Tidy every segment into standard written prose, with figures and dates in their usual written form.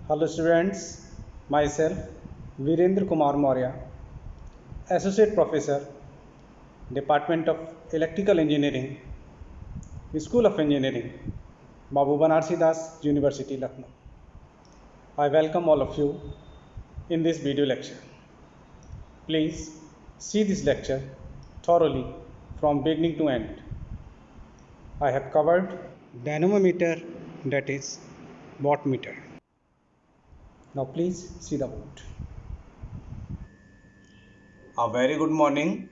Hello students, myself Virendra Kumar Maurya, Associate Professor, Department of Electrical Engineering, School of Engineering, Babu Banarsi Das University, Lucknow. I welcome all of you in this video lecture. Please see this lecture thoroughly from beginning to end. I have covered dynamometer, that is wattmeter. Now please see the board. A very good morning.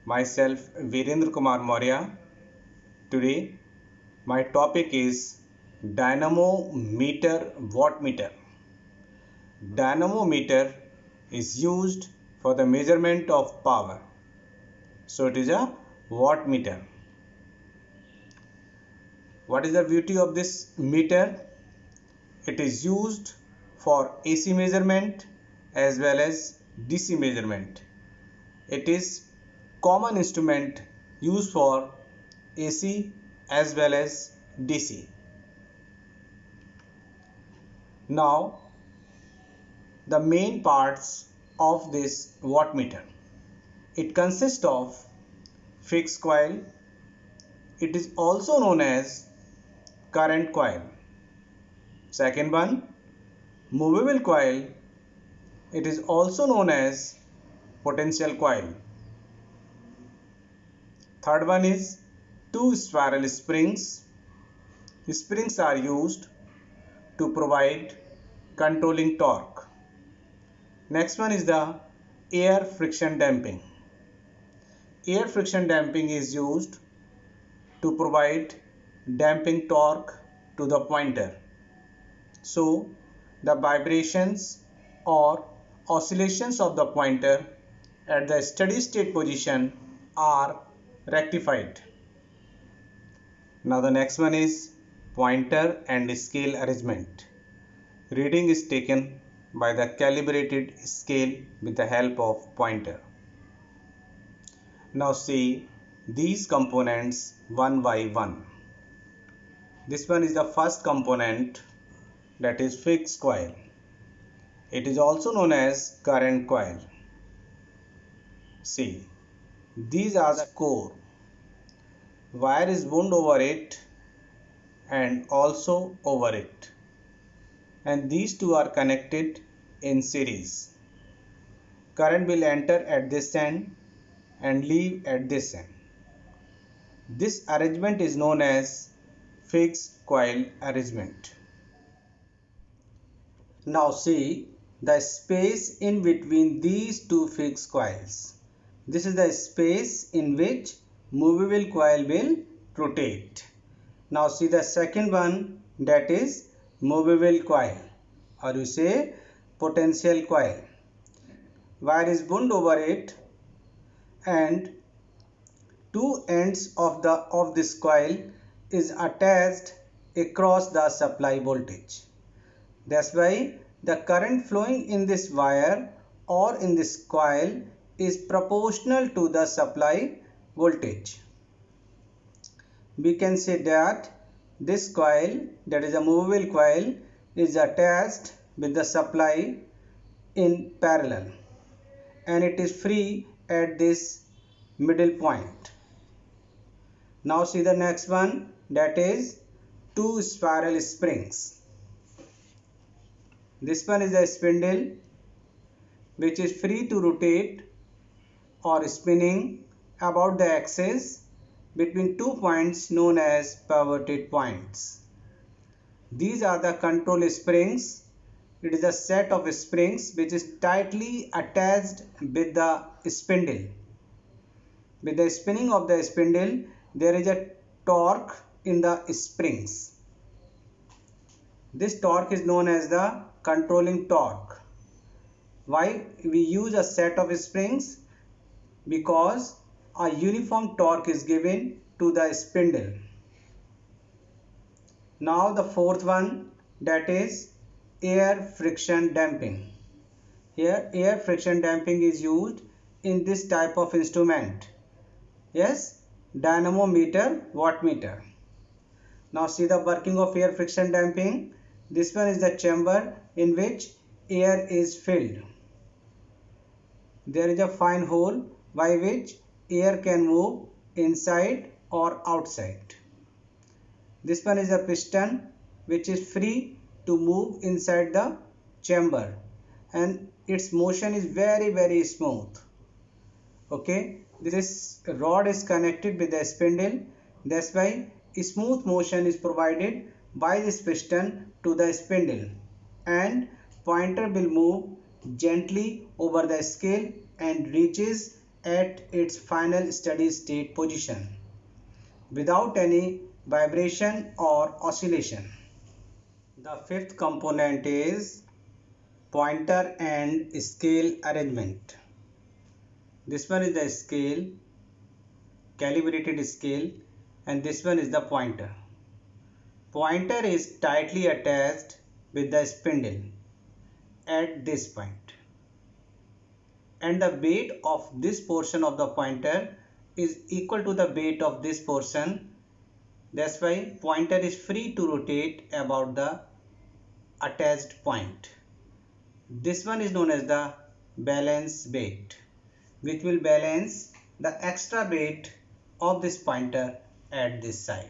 Myself Virendra Kumar Maurya. Today my topic is dynamometer wattmeter. Dynamometer is used for the measurement of power. So it is a wattmeter. What is the beauty of this meter? It is used for AC measurement as well as DC measurement. It is common instrument used for AC as well as DC. Now the main parts of this wattmeter. It consists of fixed coil. It is also known as current coil. Second one, movable coil. It is also known as potential coil. Third one is two spiral springs. Springs are used to provide controlling torque. Next one is the air friction damping. Air friction damping is used to provide damping torque to the pointer. So the vibrations or oscillations of the pointer at the steady state position are rectified. Now the next one is pointer and scale arrangement. Reading is taken by the calibrated scale with the help of pointer. Now see these components one by one. This one is the first component, that is fixed coil. It is also known as current coil. See, these are the core. Wire is wound over it and also over it. And these two are connected in series. Current will enter at this end and leave at this end. This arrangement is known as fixed coil arrangement. Now see the space in between these two fixed coils. This is the space in which movable coil will rotate. Now see the second one, that is movable coil, or you say potential coil. Wire is wound over it and two ends of this coil is attached across the supply voltage. That's why the current flowing in this wire or in this coil is proportional to the supply voltage. We can say that this coil, that is a movable coil, is attached with the supply in parallel and it is free at this middle point. Now see the next one, that is two spiral springs. This one is a spindle which is free to rotate or spinning about the axis between 2 points known as pivoted points. These are the control springs. It is a set of springs which is tightly attached with the spindle. With the spinning of the spindle, there is a torque in the springs. This torque is known as the controlling torque. Why we use a set of springs? Because a uniform torque is given to the spindle. Now the fourth one, that is air friction damping. Here air friction damping is used in this type of instrument. Yes, dynamometer, wattmeter. Now see the working of air friction damping. This one is the chamber in which air is filled. There is a fine hole by which air can move inside or outside. This one is a piston which is free to move inside the chamber, and its motion is very smooth. Okay, this rod is connected with the spindle. That's why smooth motion is provided by this piston to the spindle, and pointer will move gently over the scale and reaches at its final steady state position without any vibration or oscillation. The fifth component is pointer and scale arrangement. This one is the scale, calibrated scale, and this one is the pointer. Pointer is tightly attached with the spindle at this point, and the weight of this portion of the pointer is equal to the weight of this portion. That's why pointer is free to rotate about the attached point. This one is known as the balance weight, which will balance the extra weight of this pointer at this side.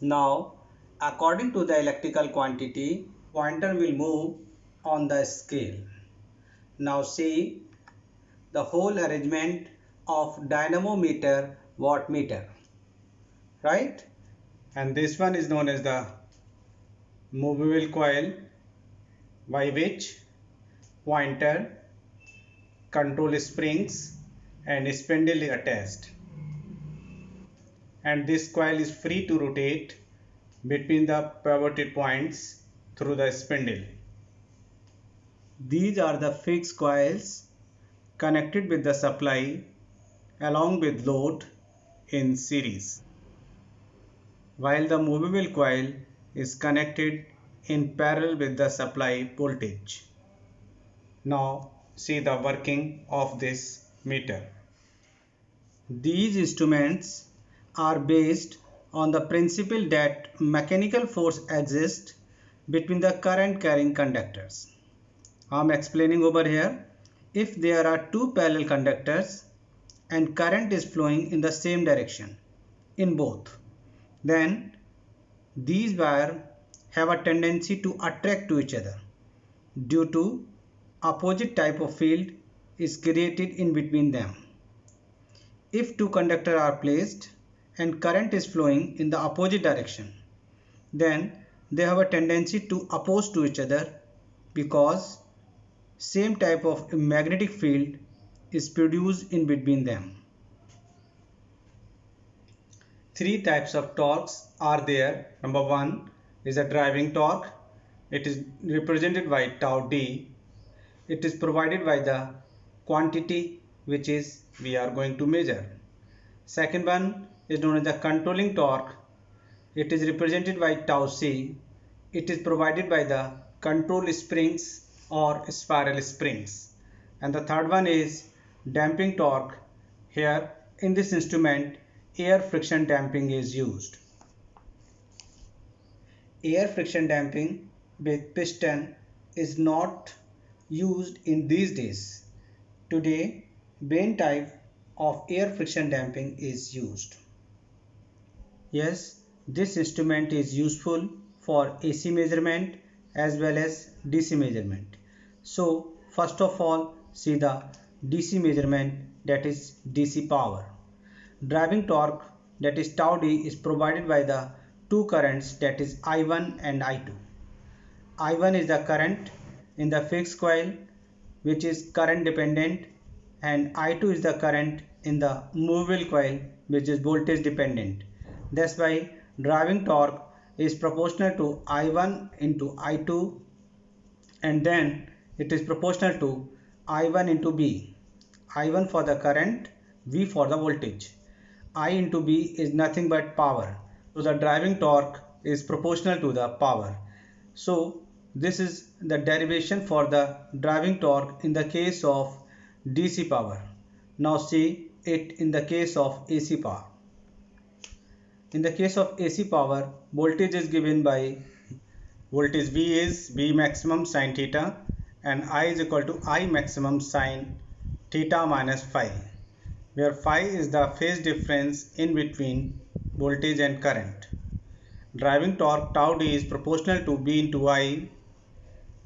Now, according to the electrical quantity, pointer will move on the scale. Now see the whole arrangement of dynamometer, wattmeter, right? And this one is known as the movable coil, by which pointer, control springs and spindle is attached, and this coil is free to rotate between the pivoted points through the spindle. These are the fixed coils connected with the supply along with load in series, while the movable coil is connected in parallel with the supply voltage. Now see the working of this meter. These instruments are based on the principle that mechanical force exists between the current carrying conductors. I am explaining over here. If there are two parallel conductors and current is flowing in the same direction in both, then these wires have a tendency to attract to each other due to opposite type of field is created in between them. If two conductors are placed and current is flowing in the opposite direction, then they have a tendency to oppose to each other because same type of magnetic field is produced in between them. Three types of torques are there. Number one is a driving torque. It is represented by tau d. It is provided by the quantity which is we are going to measure. Second one is known as the controlling torque. It is represented by tau c. It is provided by the control springs or spiral springs. And the third one is damping torque. Here in this instrument air friction damping is used. Air friction damping with piston is not used in these days. Today Bain type of air friction damping is used. Yes, this instrument is useful for AC measurement as well as DC measurement. So first of all see the DC measurement, that is DC power. Driving torque, that is tau d, is provided by the two currents, that is I1 and I2. I1 is the current in the fixed coil which is current dependent, and I2 is the current in the movable coil which is voltage dependent. That's why driving torque is proportional to I1 into I2, and then it is proportional to I1 into B. I1 for the current, V for the voltage. I into B is nothing but power. So the driving torque is proportional to the power. So this is the derivation for the driving torque in the case of DC power. Now see it in the case of AC power. In the case of AC power, voltage is given by voltage V is V maximum sine theta and I is equal to I maximum sine theta minus phi, where phi is the phase difference in between voltage and current. Driving torque tau d is proportional to B into I.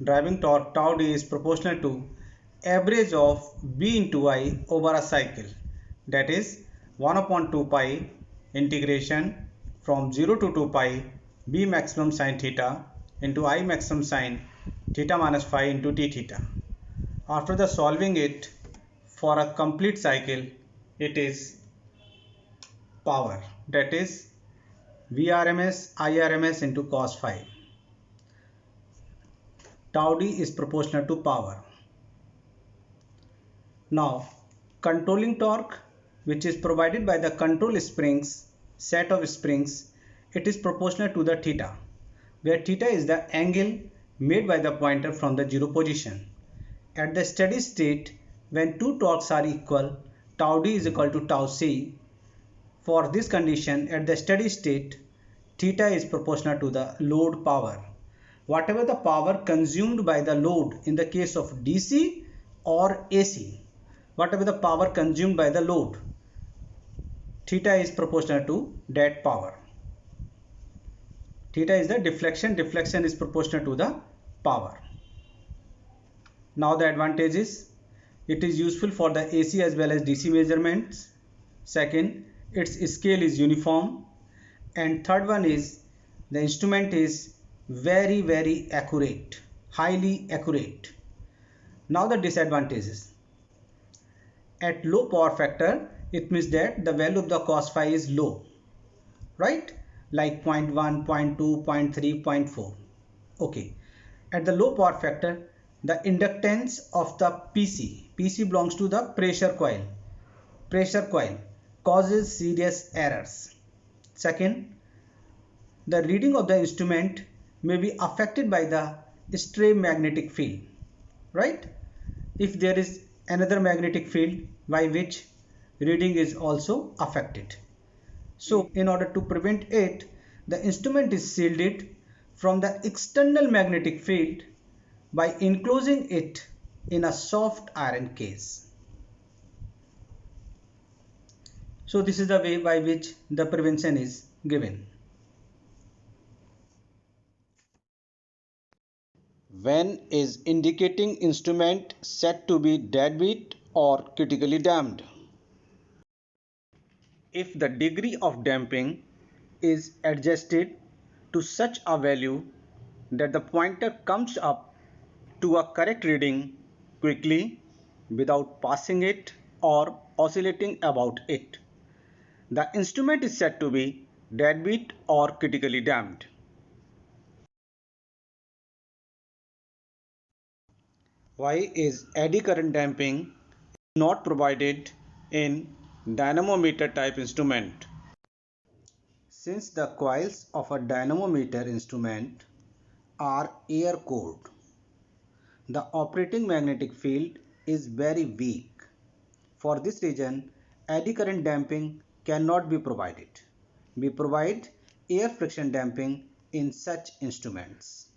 Driving torque tau d is proportional to average of B into I over a cycle, that is 1 upon 2 pi integration from 0 to 2 pi B maximum sine theta into I maximum sine theta minus phi into d theta. After the solving it for a complete cycle, it is power, that is Vrms Irms into cos phi. Tau d is proportional to power. Now, controlling torque, which is provided by the control springs, set of springs, it is proportional to the theta, where theta is the angle made by the pointer from the zero position. At the steady state, when two torques are equal, tau d is equal to tau c. For this condition, at the steady state, theta is proportional to the load power. Whatever the power consumed by the load in the case of DC or AC, whatever the power consumed by the load, theta is proportional to that power. Theta is the deflection is proportional to the power. Now the advantage is, it is useful for the AC as well as DC measurements. Second, its scale is uniform. And third one is, the instrument is very accurate, highly accurate. Now the disadvantages. At low power factor, it means that the value of the cos phi is low, right? Like 0.1, 0.2, 0.3, 0.4. Okay. At the low power factor, the inductance of the PC belongs to the pressure coil causes serious errors. Second, the reading of the instrument may be affected by the stray magnetic field, right? If there is another magnetic field by which reading is also affected. So in order to prevent it, the instrument is shielded from the external magnetic field by enclosing it in a soft iron case. So this is the way by which the prevention is given. When is indicating instrument said to be deadbeat or critically damped? If the degree of damping is adjusted to such a value that the pointer comes up to a correct reading quickly without passing it or oscillating about it, the instrument is said to be deadbeat or critically damped. Why is eddy current damping not provided in dynamometer type instrument? Since the coils of a dynamometer instrument are air cooled, the operating magnetic field is very weak. For this reason, eddy current damping cannot be provided. We provide air friction damping in such instruments.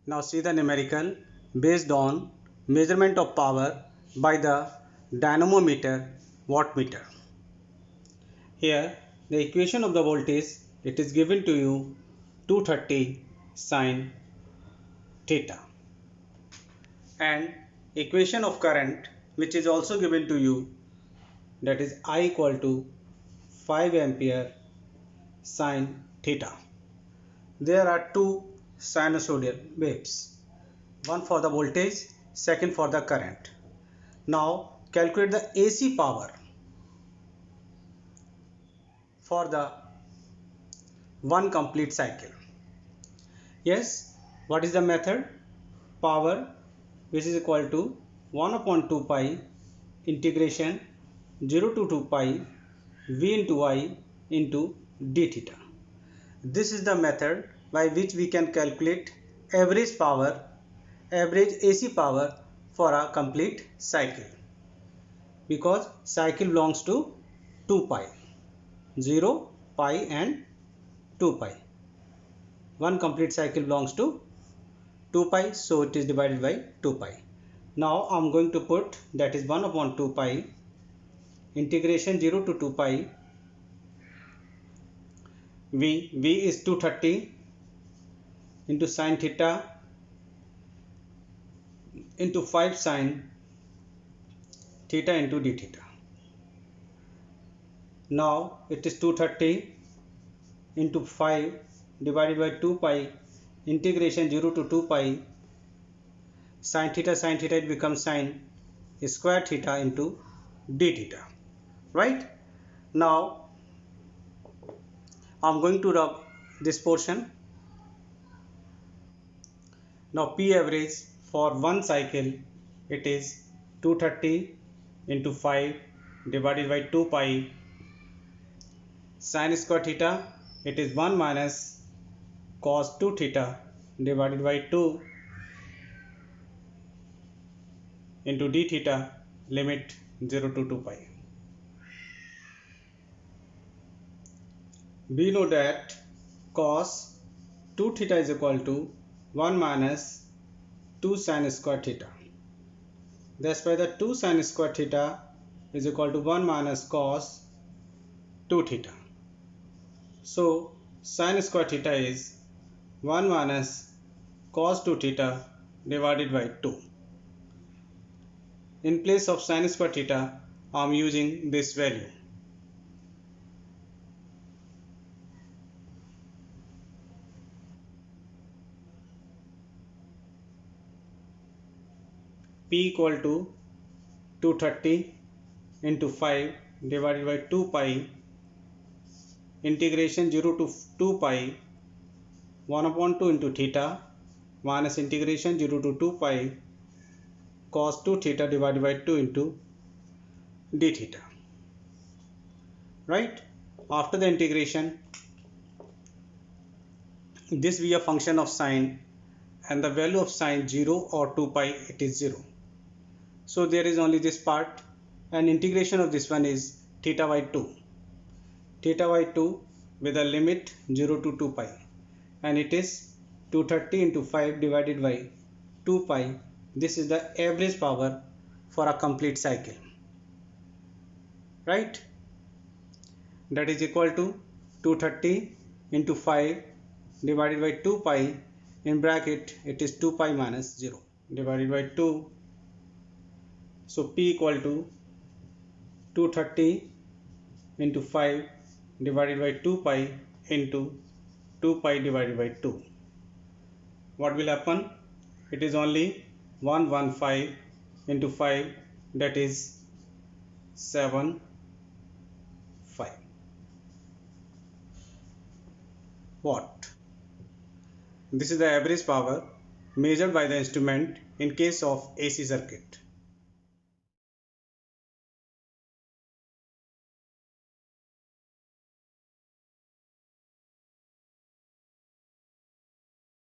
Now see the numerical based on measurement of power by the dynamometer wattmeter. Here the equation of the voltage, it is given to you 230 sine theta, and equation of current which is also given to you, that is I equal to 5 ampere sine theta. There are two sinusoidal waves, one for the voltage, second for the current. Now calculate the AC power for the one complete cycle. Yes, what is the method? Power, which is equal to 1 upon 2 pi integration 0 to 2 pi V into I into d theta. This is the method by which we can calculate average AC power for a complete cycle. because cycle belongs to 2 pi, 0, pi and 2 pi. One complete cycle belongs to 2 pi, so it is divided by 2 pi. Now I am going to put, that is 1 upon 2 pi, integration 0 to 2 pi, v is 230 into sin theta into 5 sin theta into d theta. Now it is 230 into 5 divided by 2 pi, integration 0 to 2 pi, sin theta, it becomes sin square theta into d theta. Right? Now I am going to rub this portion. Now P average for one cycle, it is 230 into 5 divided by 2 pi, sin square theta, it is 1 minus cos 2 theta divided by 2 into d theta, limit 0 to 2 pi. We know that cos 2 theta is equal to 1 minus 2 sin square theta. That's why the 2 sin square theta is equal to 1 minus cos 2 theta. So sin square theta is 1 minus cos 2 theta divided by 2. In place of sin square theta, I am using this value. P equal to 230 into 5 divided by 2 pi, integration 0 to 2 pi, 1 upon 2 into theta minus integration 0 to 2 pi cos 2 theta divided by 2 into d theta. Right? After the integration, this be a function of sine, and the value of sine 0 or 2 pi, it is 0. So there is only this part, and integration of this one is theta by 2. Theta by 2 with a limit 0 to 2 pi, and it is 230 into 5 divided by 2 pi. This is the average power for a complete cycle. Right? That is equal to 230 into 5 divided by 2 pi, in bracket it is 2 pi minus 0 divided by 2. So P equal to 230 into 5 divided by 2 pi into 2 pi divided by 2. What will happen? It is only 115 into 5, that is 75. Watt. This is the average power measured by the instrument in case of AC circuit.